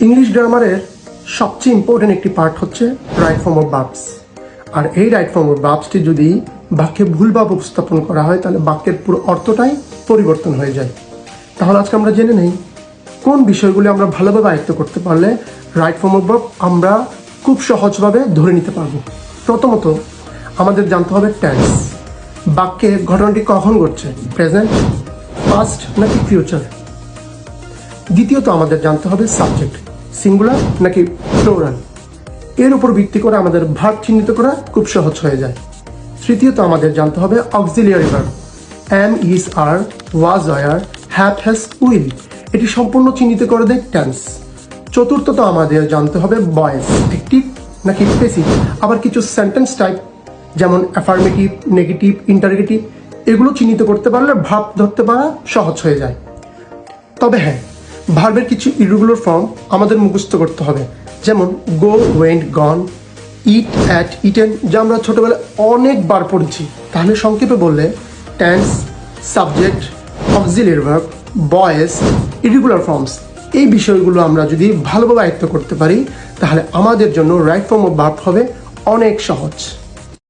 English গ্রামারের সবচেয়ে important একটি পার্ট হচ্ছে রাইট ফর্ম অফ ভার্বস। আর এই রাইট ফর্ম অফ ভার্বসটি যদি বাক্যে ভুলভাবে উপস্থাপন করা হয় তাহলে বাক্যের পুরো অর্থটাই পরিবর্তন হয়ে যায়। তাহলে আজকে আমরা জেনে নেই কোন বিষয়গুলি আমরা ভালোভাবে আয়ত্ত করতে পারলে রাইট ফর্ম অফ ভার্ব আমরা খুব সহজভাবে ধরে নিতে পারবো। প্রথমত আমাদের জানতে হবে টেন্স। বাক্যে ঘটনাটি কখন ঘটছে, প্রেজেন্ট, পাস্ট নাকি ফিউচার। দ্বিতীয়ত আমাদের জানতে হবে সাবজেক্ট, সিঙ্গুলার নাকি প্লুরাল। এর উপর ভিত্তি করে আমাদের ভার্ব চিহ্নিত করা খুব সহজ হয়ে যায়। তৃতীয়ত আমাদের জানতে হবে auxiliary verb, am, is, are, was, were, have, has, will. এটি সম্পূর্ণ চিহ্নিত করে দেয় টেন্স। চতুর্থত আমাদের জানতে হবে ভয়েস, অ্যাক্টিভ নাকি প্যাসিভ। আবার কিছু সেন্টেন্স টাইপ যেমন অ্যাফার্মেটিভ, নেগেটিভ, ইন্টারগেটিভ এগুলো চিহ্নিত করতে পারলে ভার্ব ধরতে পারা সহজ হয়ে যায়। তবে হ্যাঁ, ভার্বের কিছু ইরেগুলার ফর্ম আমাদের মুখস্থ করতে হবে, যেমন go, went, gone, eat, ate, eaten, যা আমরা ছোটবেলায় অনেকবার পড়েছি। তাহলে সংক্ষেপে বললে tense, subject, auxiliary verb, voice, irregular forms, এই বিষয়গুলো আমরা যদি ভালোভাবে আয়ত্ত করতে পারি তাহলে আমাদের জন্য রাইট ফর্ম অফ ভার্ব হবে অনেক সহজ।